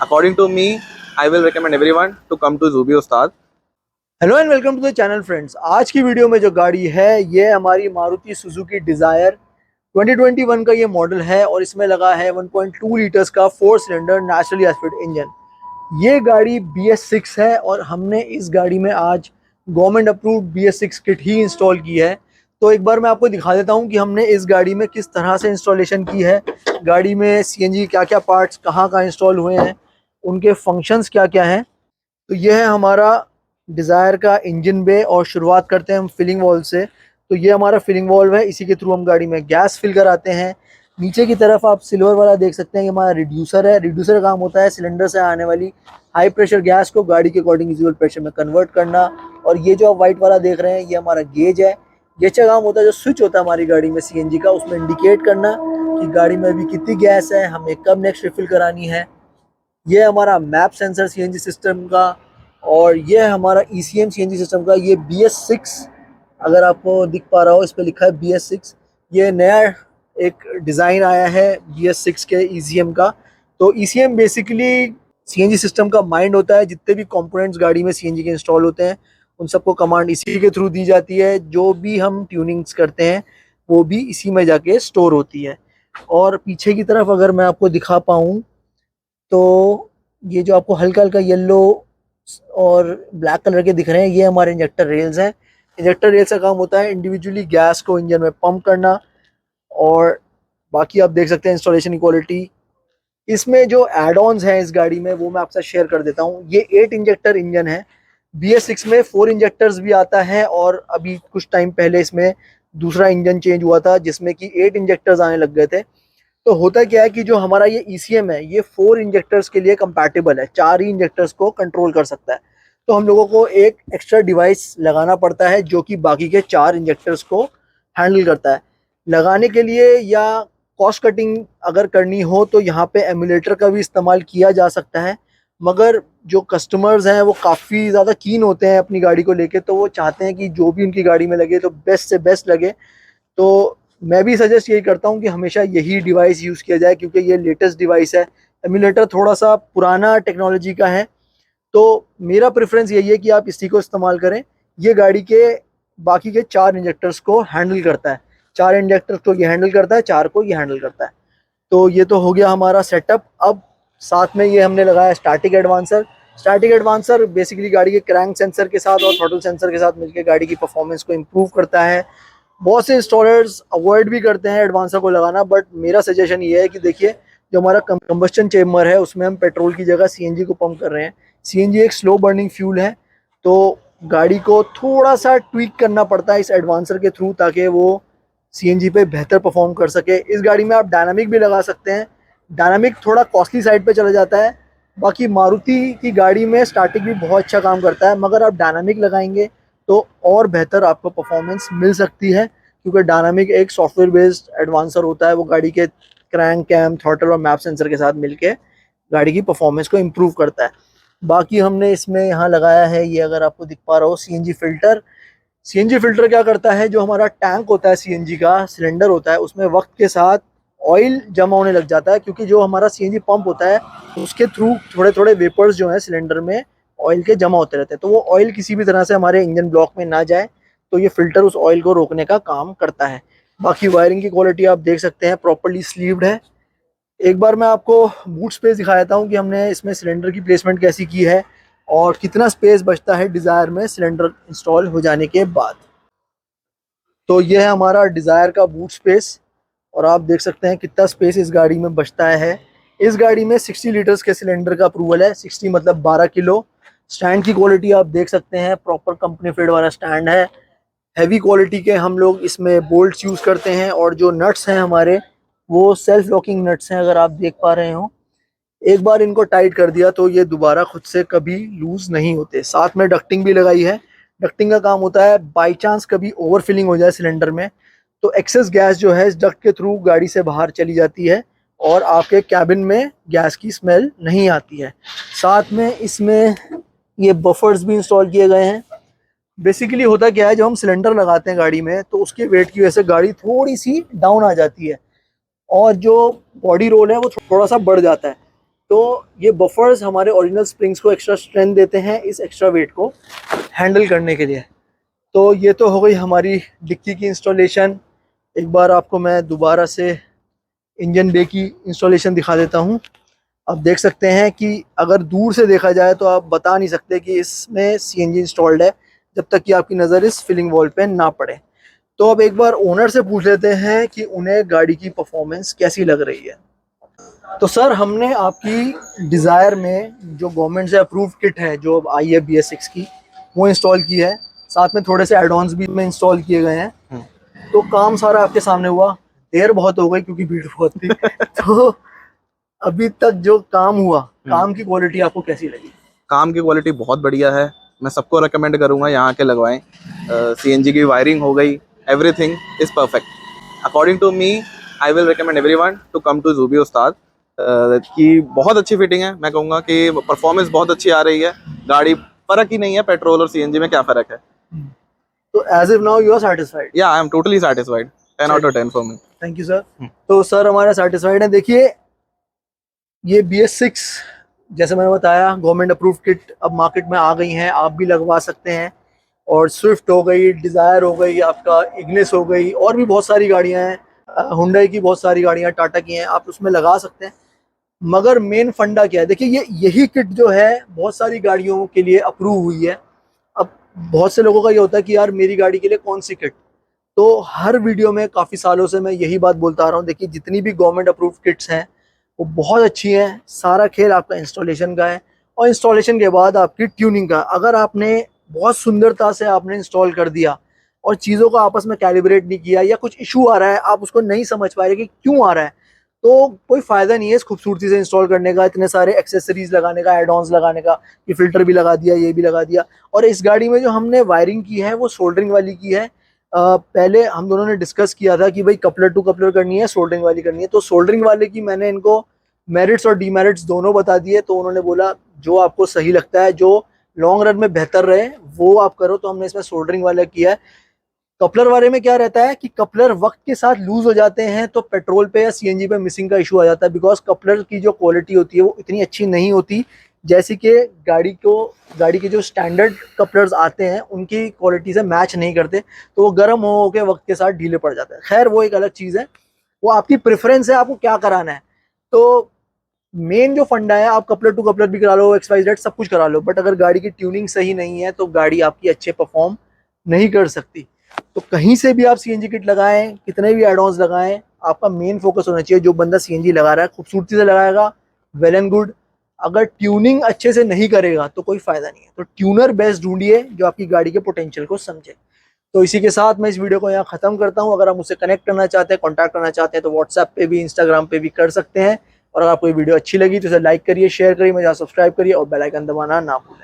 According to me, I will recommend everyone to come to Zubi Ustad. Hello and welcome to the channel friends. आज की video में जो गाड़ी है ये हमारी मारुति सुजुकी डिज़ायर 2021 का ये मॉडल है और इसमें लगा है 1.2 लीटर्स का 4 सिलेंडर नेचुरली एस्पिरेटेड इंजन। ये गाड़ी BS6 है और हमने इस गाड़ी में आज गवर्नमेंट अप्रूव्ड BS6 किट ही इंस्टॉल की है। तो एक बार मैं आपको दिखा देता हूँ कि हमने इस गाड़ी में किस तरह से इंस्टॉलेशन की है, गाड़ी में CNG क्या क्या पार्ट्स कहाँ कहाँ इंस्टॉल हुए हैं, उनके फंक्शंस क्या क्या हैं। तो ये है हमारा डिज़ायर का इंजन बे और शुरुआत करते हैं हम फिलिंग वॉल्व से। तो ये हमारा फिलिंग वॉल्व है, इसी के थ्रू हम गाड़ी में गैस फिल कराते हैं। नीचे की तरफ आप सिल्वर वाला देख सकते हैं, ये हमारा रिड्यूसर है। रिड्यूसर का काम होता है सिलेंडर से आने वाली हाई प्रेशर गैस को गाड़ी के अकॉर्डिंग यूजुअल प्रेशर में कन्वर्ट करना। और ये जो आप वाइट वाला देख रहे हैं ये हमारा गेज है। गेज का काम होता है, जो स्विच होता है हमारी गाड़ी में CNG का, उसमें इंडिकेट करना कि गाड़ी में अभी कितनी गैस है, हमें कब नेक्स्ट रिफिल करानी है। ये हमारा मैप सेंसर CNG सिस्टम का, और ये है हमारा ECM CNG सिस्टम का। ये BS6 अगर आपको दिख पा रहा हो, इस पे लिखा है BS6। ये नया एक डिज़ाइन आया है BS6 के ECM का। तो ECM बेसिकली CNG सिस्टम का माइंड होता है। जितने भी कंपोनेंट्स गाड़ी में CNG के इंस्टॉल होते हैं उन सबको कमांड इसी के थ्रू दी जाती है। जो भी हम ट्यूनिंग्स करते हैं वो भी इसी में जाके स्टोर होती है। और पीछे की तरफ अगर मैं आपको दिखा पाऊँ तो ये जो आपको हल्का हल्का येलो और ब्लैक कलर के दिख रहे हैं ये हमारे इंजेक्टर रेल्स हैं। इंजेक्टर रेल्स का काम होता है इंडिविजुअली गैस को इंजन में पंप करना। और बाकी आप देख सकते हैं इंस्टॉलेशन की क्वालिटी। इसमें जो एड ऑन्स हैं इस गाड़ी में वो मैं आपसे शेयर कर देता हूँ। ये 8 इंजेक्टर इंजन है। BS6 में 4 इंजेक्टर्स भी आता है और अभी कुछ टाइम पहले इसमें दूसरा इंजन चेंज हुआ था जिसमें कि 8 इंजेक्टर्स आने लग गए थे। तो होता क्या है कि जो हमारा ये ECM है ये 4 इंजेक्टर्स के लिए कंपैटिबल है, 4 ही इंजेक्टर्स को कंट्रोल कर सकता है। तो हम लोगों को एक एक्स्ट्रा डिवाइस लगाना पड़ता है जो कि बाकी के 4 इंजेक्टर्स को हैंडल करता है। लगाने के लिए या कॉस्ट कटिंग अगर करनी हो तो यहाँ पे एमुलेटर का भी इस्तेमाल किया जा सकता है। मगर जो कस्टमर्स हैं वो काफ़ी ज़्यादा कीन होते हैं अपनी गाड़ी को लेके, तो वो चाहते हैं कि जो भी उनकी गाड़ी में लगे तो बेस्ट से बेस्ट लगे। तो मैं भी सजेस्ट यही करता हूँ कि हमेशा यही डिवाइस यूज़ किया जाए क्योंकि ये लेटेस्ट डिवाइस है। एमुलेटर थोड़ा सा पुराना टेक्नोलॉजी का है, तो मेरा प्रेफरेंस यही है कि आप इसी को इस्तेमाल करें। ये गाड़ी के बाकी के 4 इंजेक्टर्स को हैंडल करता है, 4 इंजेक्टर्स को ये हैंडल करता है, 4 को ये हैंडल करता है। तो ये तो हो गया हमारा सेटअप। अब साथ में ये हमने लगाया static advancer. Static advancer basically गाड़ी के क्रैंक सेंसर के साथ और थ्रॉटल सेंसर के साथ मिलकर गाड़ी की परफॉर्मेंस को इम्प्रूव करता है। बहुत से इंस्टॉलर्स अवॉइड भी करते हैं एडवांसर को लगाना, बट मेरा सजेशन ये है कि देखिए जो हमारा कंबस्टन चेम्बर है उसमें हम पेट्रोल की जगह CNG को पंप कर रहे हैं। CNG एक स्लो बर्निंग फ्यूल है, तो गाड़ी को थोड़ा सा ट्वीक करना पड़ता है इस एडवांसर के थ्रू ताकि वो CNG पे बेहतर परफॉर्म कर सके। इस गाड़ी में आप डायनामिक भी लगा सकते हैं। डायनामिक थोड़ा कॉस्टली साइड पे चला जाता है। बाकी मारुति की गाड़ी में स्टैटिक भी बहुत अच्छा काम करता है, मगर आप डायनामिक लगाएंगे तो और बेहतर आपको परफॉर्मेंस मिल सकती है क्योंकि डायनामिक एक सॉफ्टवेयर बेस्ड एडवांसर होता है। वो गाड़ी के क्रैंक कैम थ्रॉटल और मैप सेंसर के साथ मिलके गाड़ी की परफॉर्मेंस को इम्प्रूव करता है। बाकी हमने इसमें यहाँ लगाया है, ये अगर आपको दिख पा रहा हो, CNG फिल्टर। CNG फिल्टर क्या करता है, जो हमारा टैंक होता है CNG का सिलेंडर होता है उसमें वक्त के साथ ऑयल जमा होने लग जाता है क्योंकि जो हमारा CNG पंप होता है उसके थ्रू थोड़े थोड़े वेपर्स जो है सिलेंडर में ऑयल के जमा होते रहते हैं। तो वो ऑयल किसी भी तरह से हमारे इंजन ब्लॉक में ना जाए, तो ये फिल्टर उस ऑयल को रोकने का काम करता है। बाकी वायरिंग की क्वालिटी आप देख सकते हैं प्रॉपर्ली स्लीव्ड है। एक बार मैं आपको बूट स्पेस दिखा देता हूँ कि हमने इसमें सिलेंडर की प्लेसमेंट कैसी की है और कितना स्पेस बचता है डिज़ायर में सिलेंडर इंस्टॉल हो जाने के बाद। तो ये है हमारा डिज़ायर का बूट स्पेस और आप देख सकते हैं कितना स्पेस इस गाड़ी में बचता है। इस गाड़ी में 60 लीटर्स के सिलेंडर का अप्रूवल है, 60 मतलब 12 किलो। स्टैंड की क्वालिटी आप देख सकते हैं, प्रॉपर कंपनी फिट वाला स्टैंड है। हैवी क्वालिटी के हम लोग इसमें बोल्ट्स यूज़ करते हैं और जो नट्स हैं हमारे वो सेल्फ लॉकिंग नट्स हैं, अगर आप देख पा रहे हो। एक बार इनको टाइट कर दिया तो ये दोबारा खुद से कभी लूज नहीं होते। साथ में डक्टिंग भी लगाई है। डक्टिंग का काम होता है बाई चांस कभी ओवर फिलिंग हो जाए सिलेंडर में तो एक्सेस गैस जो है इस डक्ट के थ्रू गाड़ी से बाहर चली जाती है और आपके कैबिन में गैस की स्मेल नहीं आती है। साथ में इसमें ये बफर्स भी इंस्टॉल किए गए हैं। बेसिकली होता क्या है, जब हम सिलेंडर लगाते हैं गाड़ी में तो उसके वेट की वजह से गाड़ी थोड़ी सी डाउन आ जाती है और जो बॉडी रोल है वो थोड़ा सा बढ़ जाता है। तो ये बफर्स हमारे ओरिजिनल स्प्रिंग्स को एक्स्ट्रा स्ट्रेंथ देते हैं इस एक्स्ट्रा वेट को हैंडल करने के लिए। तो ये तो हो गई हमारी डिक्की की इंस्टॉलेशन। एक बार आपको मैं दोबारा से इंजन बे की इंस्टॉलेशन दिखा देता हूँ। आप देख सकते हैं कि अगर दूर से देखा जाए तो आप बता नहीं सकते कि इसमें सीएनजी इंस्टॉल्ड है जब तक कि आपकी नज़र इस फिलिंग वॉल पे ना पड़े। तो अब एक बार ओनर से पूछ लेते हैं कि उन्हें गाड़ी की परफॉर्मेंस कैसी लग रही है। तो सर, हमने आपकी डिज़ायर में जो गवर्नमेंट से अप्रूव किट है जो अब आई है BS6 की, वो इंस्टॉल की है। साथ में थोड़े से एडॉन्स भी में इंस्टॉल किए गए हैं। तो काम सारा आपके सामने हुआ। देर बहुत हो गई क्योंकि भीड़ बहुत थी। तो अभी तक जो काम हुआ, काम की क्वालिटी आपको कैसी लगी? काम की क्वालिटी बहुत बढ़िया है, मैं सबको रेकमेंड करूंगा यहाँ के लगवाएं। सीएनजी की वायरिंग हो गई, everything is perfect according to me. I will recommend everyone to come to Zubi Ustad. की बहुत अच्छी फिटिंग है, मैं कहूँगा कि परफॉर्मेंस बहुत अच्छी आ रही है। गाड़ी फर्क ही नहीं है पेट्रोल और सीएनजी में, क्या फ़र्क है। तो as if now you are satisfied? Yeah I am totally satisfied, 10 out of 10 for me. Thank you sir. तो सर हमारा सेटिस्फाइड है। देखिए, ये BS6 जैसे मैंने बताया गवर्नमेंट अप्रूव किट अब मार्केट में आ गई हैं, आप भी लगवा सकते हैं। और स्विफ्ट हो गई, डिज़ायर हो गई, आपका इग्निस हो गई, और भी बहुत सारी गाड़ियां हैं, हुंडई की बहुत सारी गाड़ियां, टाटा की हैं, आप उसमें लगा सकते हैं। मगर मेन फंडा क्या है? देखिए, यही किट जो है बहुत सारी गाड़ियों के लिए अप्रूव हुई है। अब बहुत से लोगों का ये होता है कि यार मेरी गाड़ी के लिए कौन सी किट। तो हर वीडियो में काफ़ी सालों से मैं यही बात बोलता आ रहा हूँ, देखिए जितनी भी गवर्नमेंट अप्रूव किट्स हैं वो बहुत अच्छी हैं। सारा खेल आपका इंस्टॉलेशन का है और इंस्टॉलेशन के बाद आपकी ट्यूनिंग का। अगर आपने बहुत सुंदरता से आपने इंस्टॉल कर दिया और चीज़ों को आपस में कैलिब्रेट नहीं किया या कुछ इशू आ रहा है, आप उसको नहीं समझ पा रहे कि क्यों आ रहा है, तो कोई फ़ायदा नहीं है इस खूबसूरती से इंस्टॉल करने का, इतने सारे एक्सेसरीज लगाने का, एड ऑन्स लगाने का। ये फ़िल्टर भी लगा दिया, ये भी लगा दिया। और इस गाड़ी में जो हमने वायरिंग की है वो सोल्डरिंग वाली की है। पहले हम दोनों ने डिस्कस किया था कि भाई कपलर टू कपलर करनी है, सोल्डरिंग वाली करनी है। तो सोल्डरिंग वाले की मैंने इनको मेरिट्स और डीमेरिट्स दोनों बता दिए। तो उन्होंने बोला जो आपको सही लगता है, जो लॉन्ग रन में बेहतर रहे, वो आप करो। तो हमने इसमें सोल्डरिंग वाला किया है। कपलर वाले में क्या रहता है कि कपलर वक्त के साथ लूज हो जाते हैं तो पेट्रोल पे या सीएनजी पे मिसिंग का इशू आ जाता है, बिकॉज कपलर की जो क्वालिटी होती है वो इतनी अच्छी नहीं होती जैसे कि गाड़ी के जो स्टैंडर्ड कपलर्स आते हैं उनकी क्वालिटी से मैच नहीं करते, तो वो गर्म हो के वक्त के साथ ढीले पड़ जाते हैं। खैर, वो एक अलग चीज़ है, वो आपकी प्रेफरेंस है, आपको क्या कराना है। तो मेन जो फंडा है, आप कपलर टू कपलर भी करा लो, XYZ सब कुछ करा लो, बट अगर गाड़ी की ट्यूनिंग सही नहीं है तो गाड़ी आपकी अच्छे परफॉर्म नहीं कर सकती। तो कहीं से भी आप सीएनजी किट लगाएं, कितने भी एडॉन्स लगाएं, आपका मेन फोकस होना चाहिए जो बंदा सीएनजी लगा रहा है खूबसूरती से लगाएगा, वेल एंड गुड। अगर ट्यूनिंग अच्छे से नहीं करेगा तो कोई फायदा नहीं है। तो ट्यूनर बेस्ट ढूंढिए जो आपकी गाड़ी के पोटेंशियल को समझे। तो इसी के साथ मैं इस वीडियो को यहाँ खत्म करता हूँ। अगर आप मुझसे कनेक्ट करना चाहते हैं, कॉन्टैक्ट करना चाहते हैं, तो व्हाट्सएप पे भी, इंस्टाग्राम पे भी कर सकते हैं। और अगर आपको ये वीडियो अच्छी लगी तो इसे लाइक करिए, शेयर करिए, मुझे सब्सक्राइब करिए और बेल आइकन दबाना ना भूलें।